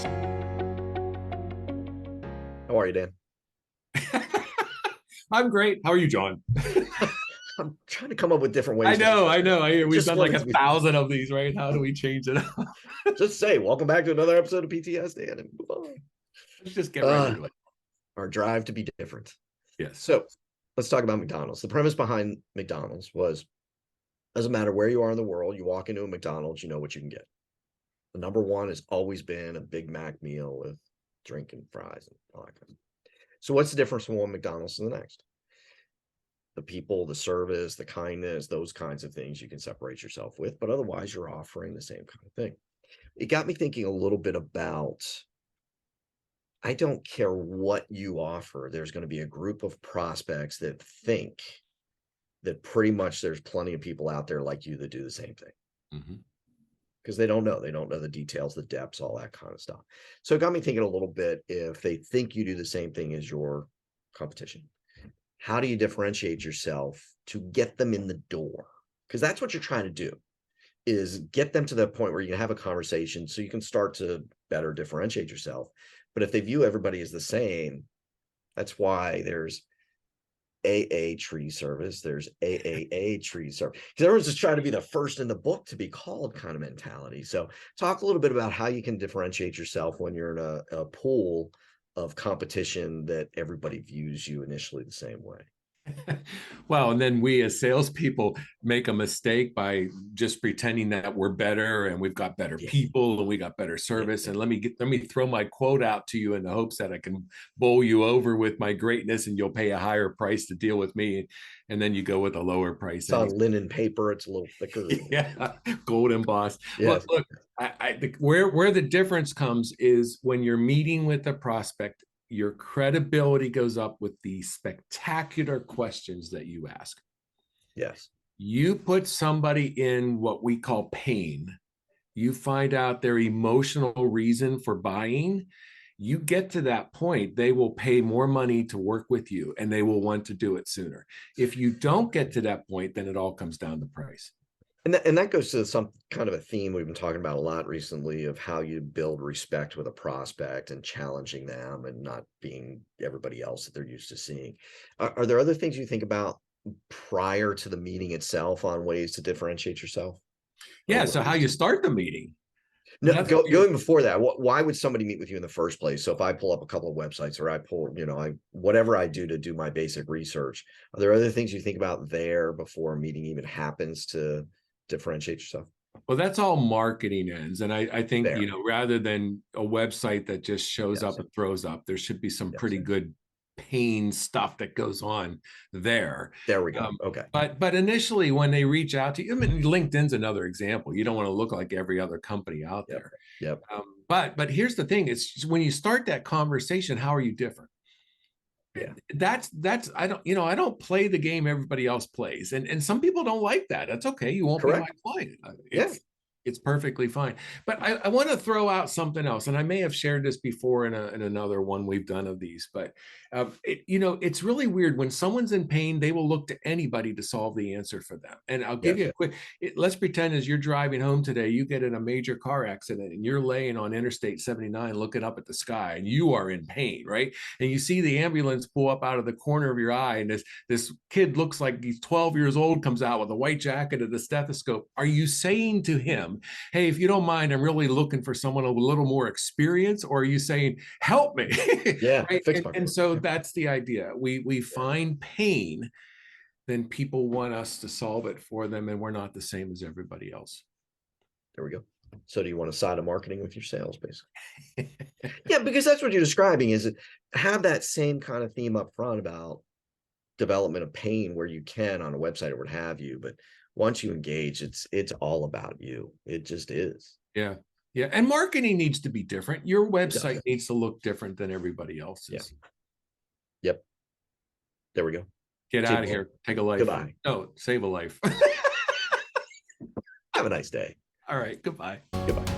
How are you, Dan? I'm great. How are you, John? I'm trying to come up with different I ways to know, start I this. know. It We've just done like floated a to me. thousand of these, right? How do we change it up? Just say, welcome back to another episode of PTS, Dan, and move on. Let's just get right Uh, into it. our drive to be different. Yes. So let's talk about McDonald's. The premise behind McDonald's was doesn't matter where you are in the world, you walk into a McDonald's, you know what you can get. The number one has always been a Big Mac meal with drink and fries and all that kind of stuff. So what's the difference from one McDonald's to the next? The people, the service, the kindness, those kinds of things you can separate yourself with, but otherwise you're offering the same kind of thing. It got me thinking a little bit about I don't care what you offer, there's going to be a group of prospects that think that pretty much there's plenty of people out there like you that do the same thing Mhm. because they don't know. They don't know the details, the depths, all that kind of stuff. So it got me thinking a little bit if they think you do the same thing as your competition, how do you differentiate yourself to get them in the door? Because that's what you're trying to do is get them to the point where you can have a conversation so you can start to better differentiate yourself. But if they view everybody as the same, that's why there's AA tree service, there's AAA tree service. Because everyone's just trying to be the first in the book to be called kind of mentality. So talk a little bit about how you can differentiate yourself when you're in a pool of competition that everybody views you initially the same way. Well, and then we as salespeople make a mistake by just pretending that we're better and we've got better Yeah. people and we got better Yeah. service. And let me throw my quote out to you in the hopes that I can bowl you over with my greatness and you'll pay a higher price to deal with me. And then you go with a lower price. It's on linen paper, it's a little thicker. Yeah, gold embossed. Yes. Look, where the difference comes is when you're meeting with a prospect, your credibility goes up with the spectacular questions that you ask. Yes. You put somebody in what we call pain. You find out their emotional reason for buying. You get to that point, they will pay more money to work with you and they will want to do it sooner. If you don't get to that point, then it all comes down to price. And that goes to some kind of a theme we've been talking about a lot recently of how you build respect with a prospect and challenging them and not being everybody else that they're used to seeing. Are there other things you think about prior to the meeting itself on ways to differentiate yourself or Yeah. So how you ways? start the meeting. No, going before that, why would somebody meet with you in the first place? So if I pull up a couple of websites or I pull, whatever I do to do my basic research, are there other things you think about there before a meeting even happens to differentiate yourself? Well, that's all marketing ends. And I think, There. rather than a website that just shows Yes. up and throws up, there should be some Yes. pretty good pain stuff that goes on there. There we go. Okay. But initially when they reach out to you, I mean, LinkedIn's another example. You don't want to look like every other company out Yep. there. Yep. But here's the thing, it's when you start that conversation, how are you different? Yeah. That's I don't play the game everybody else plays. And some people don't like that. That's okay. You won't be my Correct. client. Yeah. It's perfectly fine. But I want to throw out something else, and I may have shared this before in another one we've done of these. But it's really weird when someone's in pain, they will look to anybody to solve the answer for them. And I'll give Yes. you a quick. Let's pretend as you're driving home today, you get in a major car accident, and you're laying on Interstate 79 looking up at the sky, and you are in pain, right? And you see the ambulance pull up out of the corner of your eye, and this kid looks like he's 12 years old, comes out with a white jacket and a stethoscope. Are you saying to him, hey, if you don't mind, I'm really looking for someone with a little more experience? Or are you saying, help me? Yeah. Right? Fix my And car. so that's the idea. We find pain, then people want us to solve it for them, and we're not the same as everybody else. There we go. So do you want to side of marketing with your sales, basically? Yeah, because that's what you're describing is have that same kind of theme up front about development of pain where you can on a website or what have you. But once you engage, it's all about you. It just is. Yeah. Yeah. And marketing needs to be different. Your It does. website needs to look different than everybody else's. Yeah. Yep. There we go. Get See out of you. here. Take a life. Goodbye. No, save a life. Have a nice day. All right. Goodbye. Goodbye.